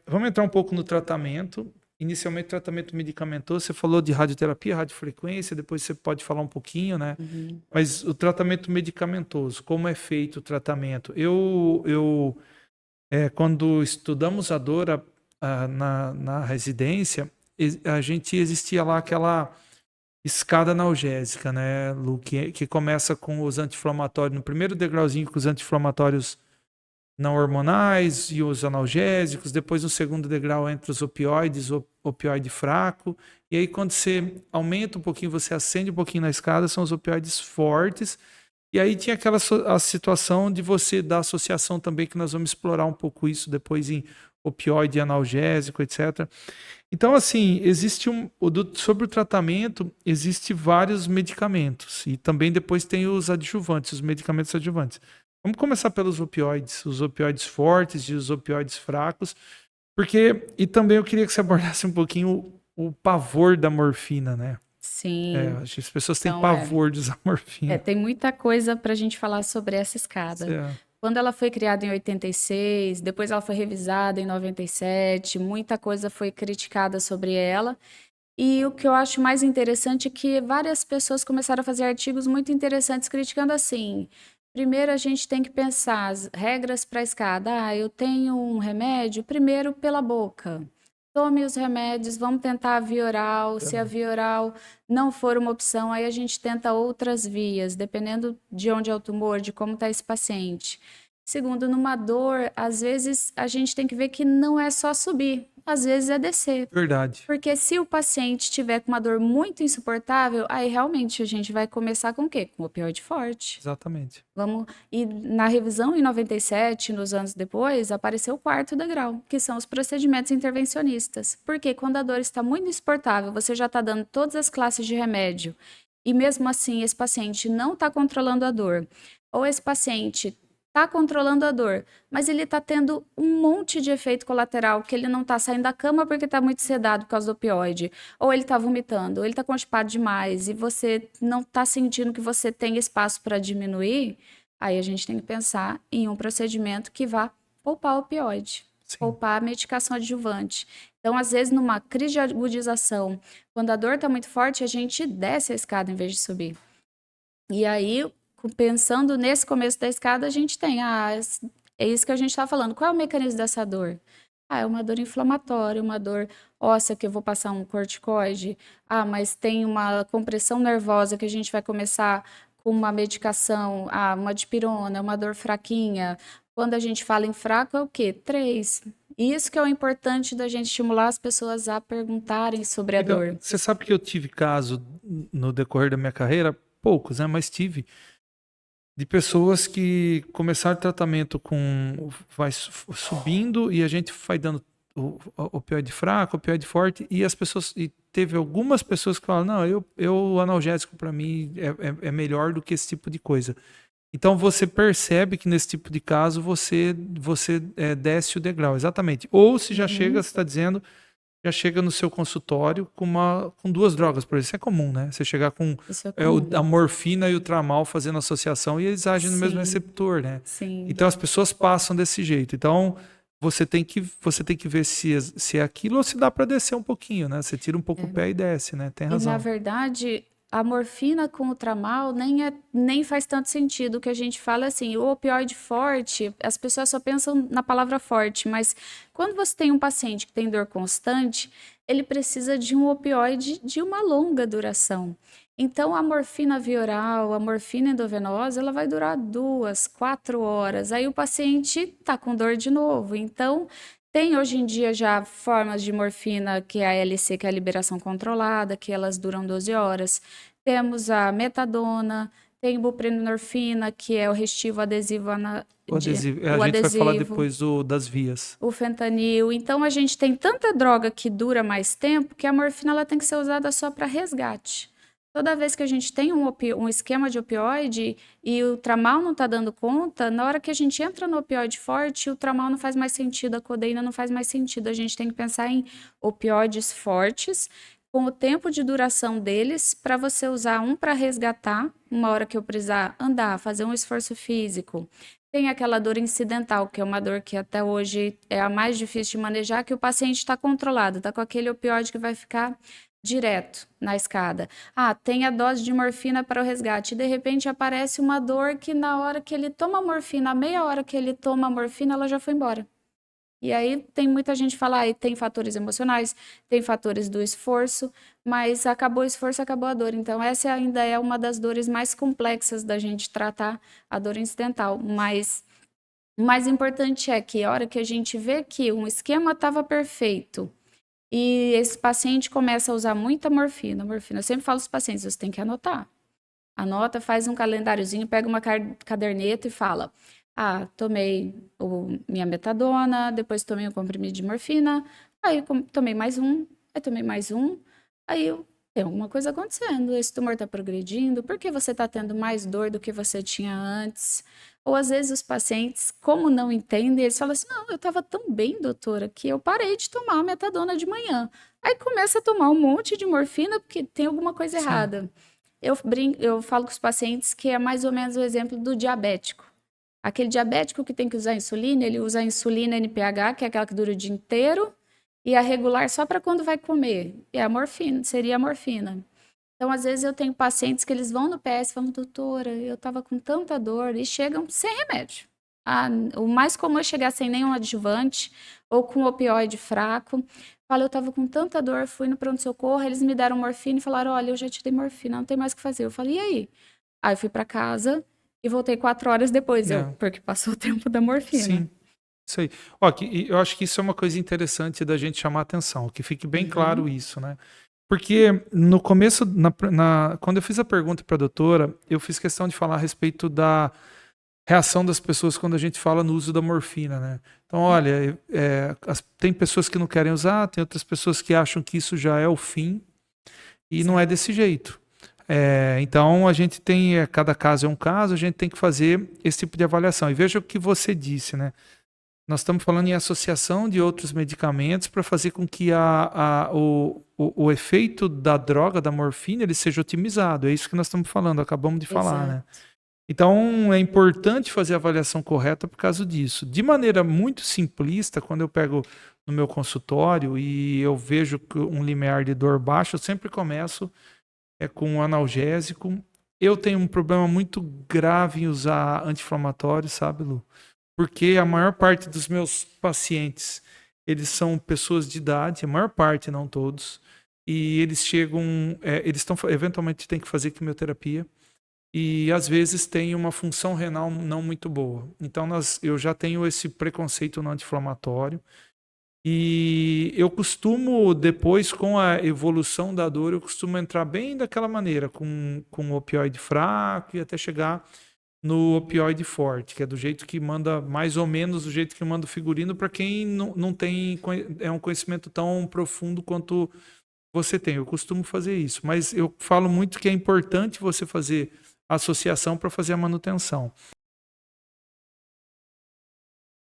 Vamos entrar um pouco no tratamento. Inicialmente, tratamento medicamentoso. Você falou de radioterapia, radiofrequência, depois você pode falar um pouquinho, né? Mas o tratamento medicamentoso, como é feito o tratamento? Quando estudamos a dor na residência, a gente existia lá aquela escada analgésica, né, Lu, que começa com os anti-inflamatórios, no primeiro degrauzinho com os anti-inflamatórios não hormonais e os analgésicos, depois no segundo degrau entre os opioides, o opioide fraco, e aí quando você aumenta um pouquinho, você acende um pouquinho na escada, são os opioides fortes, e aí tinha a situação de você dar associação também, que nós vamos explorar um pouco isso depois em opioide analgésico, etc. Então, assim, sobre o tratamento, existe vários medicamentos. E também depois tem os adjuvantes, os medicamentos adjuvantes. Vamos começar pelos opioides, os opioides fortes e os opioides fracos. E também eu queria que você abordasse um pouquinho o pavor da morfina, né? Sim. Acho que as pessoas têm Então, pavor de usar morfina. tem muita coisa para a gente falar sobre essa escada. Quando ela foi criada em 86, depois ela foi revisada em 97, muita coisa foi criticada sobre ela. E o que eu acho mais interessante é que várias pessoas começaram a fazer artigos muito interessantes criticando assim. Primeiro, a gente tem que pensar as regras para a escada. Eu tenho um remédio, primeiro pela boca. Tome os remédios, vamos tentar a via oral. Se a via oral não for uma opção, aí a gente tenta outras vias, dependendo de onde é o tumor, de como está esse paciente. Segundo, numa dor, às vezes a gente tem que ver que não é só subir, às vezes é descer. Verdade. Porque se o paciente tiver com uma dor muito insuportável, aí realmente a gente vai começar com o quê? Com opioide forte. Exatamente. E na revisão em 97, nos anos depois, apareceu o quarto degrau, que são os procedimentos intervencionistas. Porque quando a dor está muito insuportável, você já está dando todas as classes de remédio, e mesmo assim esse paciente não está controlando a dor, ou esse paciente está controlando a dor, mas ele está tendo um monte de efeito colateral, que ele não está saindo da cama porque está muito sedado por causa do opioide, ou ele está vomitando, ou ele está constipado demais, e você não está sentindo que você tem espaço para diminuir, aí a gente tem que pensar em um procedimento que vá poupar o opioide, poupar a medicação adjuvante. Então, às vezes, numa crise de agudização, quando a dor está muito forte, a gente desce a escada em vez de subir. E aí, pensando nesse começo da escada, a gente tem, é isso que a gente está falando. Qual é o mecanismo dessa dor? É uma dor inflamatória, uma dor óssea que eu vou passar um corticoide. Mas tem uma compressão nervosa que a gente vai começar com uma medicação, uma dipirona, uma dor fraquinha. Quando a gente fala em fraco, é o quê? 3. Isso que é o importante da gente estimular as pessoas a perguntarem sobre a dor. Você sabe que eu tive caso no decorrer da minha carreira, poucos, né? Mas tive de pessoas que começaram o tratamento vai subindo e a gente vai dando o opioide fraco, opioide forte e teve algumas pessoas que falam, não, o analgésico para mim é melhor do que esse tipo de coisa. Então você percebe que nesse tipo de caso você desce o degrau, exatamente. Ou se já chega, você está dizendo, já chega no seu consultório com 2 drogas, por exemplo. Isso é comum, né? Você chegar com a morfina e o tramal fazendo associação e eles agem no mesmo receptor, né? Sim. Então as pessoas passam desse jeito. Então você tem que ver se é aquilo ou se dá para descer um pouquinho, né? Você tira um pouco o pé e desce, né? Tem razão. E na verdade, a morfina com o tramal nem faz tanto sentido. O que a gente fala assim, o opioide forte, as pessoas só pensam na palavra forte, mas quando você tem um paciente que tem dor constante, ele precisa de um opioide de uma longa duração. Então, a morfina via oral, a morfina endovenosa, ela vai durar 2, 4 horas. Aí o paciente está com dor de novo. Então, tem hoje em dia já formas de morfina, que é a LC, que é a liberação controlada, que elas duram 12 horas. Temos a metadona, tem buprenorfina, que é o restivo adesivo. O adesivo. A gente vai falar depois das vias. O fentanil. Então, a gente tem tanta droga que dura mais tempo que a morfina ela tem que ser usada só para resgate. Toda vez que a gente tem um esquema de opioide e o tramal não está dando conta, na hora que a gente entra no opioide forte, o tramal não faz mais sentido, a codeína não faz mais sentido. A gente tem que pensar em opioides fortes, com o tempo de duração deles, para você usar um para resgatar, uma hora que eu precisar andar, fazer um esforço físico. Tem aquela dor incidental, que é uma dor que até hoje é a mais difícil de manejar, que o paciente está controlado, está com aquele opioide que vai ficar direto na escada. Ah, tem a dose de morfina para o resgate. E de repente aparece uma dor que na hora que ele toma a morfina, a meia hora que ele toma a morfina, ela já foi embora. E aí tem muita gente que fala, tem fatores emocionais, tem fatores do esforço, mas acabou o esforço, acabou a dor. Então essa ainda é uma das dores mais complexas da gente tratar, a dor incidental. Mas o mais importante é que a hora que a gente vê que um esquema estava perfeito e esse paciente começa a usar muita morfina, eu sempre falo aos pacientes, você tem que anotar. Anota, faz um calendáriozinho, pega uma caderneta e fala: ah, tomei minha metadona, depois tomei um comprimido de morfina, aí tomei mais um, aí tomei mais um, aí tem alguma coisa acontecendo, esse tumor está progredindo, por que você está tendo mais dor do que você tinha antes? Ou às vezes os pacientes, como não entendem, eles falam assim: não, eu estava tão bem, doutora, que eu parei de tomar a metadona de manhã. Aí começa a tomar um monte de morfina porque tem alguma coisa Sim. errada. Eu falo com os pacientes que é mais ou menos o exemplo do diabético. Aquele diabético que tem que usar insulina, ele usa a insulina NPH, que é aquela que dura o dia inteiro, e a regular só para quando vai comer. E a morfina, seria a morfina. Então, às vezes, eu tenho pacientes que eles vão no PS e falam: doutora, eu estava com tanta dor, e chegam sem remédio. O mais comum é chegar sem nenhum adjuvante ou com opioide fraco. Fala, eu estava com tanta dor, fui no pronto-socorro, eles me deram morfina e falaram: olha, eu já te dei morfina, não tem mais o que fazer. Eu falei: e aí? Aí eu fui para casa e voltei 4 horas depois, porque passou o tempo da morfina. Sim, isso aí. Ó, eu acho que isso é uma coisa interessante da gente chamar a atenção, que fique bem claro isso, né? Porque no começo, quando eu fiz a pergunta para a doutora, eu fiz questão de falar a respeito da reação das pessoas quando a gente fala no uso da morfina, né? Então, olha, tem pessoas que não querem usar, tem outras pessoas que acham que isso já é o fim, e não é desse jeito. Então, a gente tem, cada caso é um caso, a gente tem que fazer esse tipo de avaliação. E veja o que você disse, né? Nós estamos falando em associação de outros medicamentos para fazer com que o efeito da droga, da morfina, ele seja otimizado. É isso que nós estamos falando, acabamos de falar, né? Então, é importante fazer a avaliação correta por causa disso. De maneira muito simplista, quando eu pego no meu consultório e eu vejo um limiar de dor baixo, eu sempre começo com um analgésico. Eu tenho um problema muito grave em usar anti-inflamatório, sabe, Lu? Porque a maior parte dos meus pacientes, eles são pessoas de idade, a maior parte, não todos, e eles chegam, eventualmente têm que fazer quimioterapia, e às vezes tem uma função renal não muito boa. Então eu já tenho esse preconceito no anti-inflamatório, e eu costumo, depois, com a evolução da dor, eu costumo entrar bem daquela maneira, com opioide fraco e até chegar no opioide forte, que é do jeito que manda, mais ou menos do jeito que manda o figurino, para quem não tem um conhecimento tão profundo quanto você tem. Eu costumo fazer isso, mas eu falo muito que é importante você fazer associação para fazer a manutenção.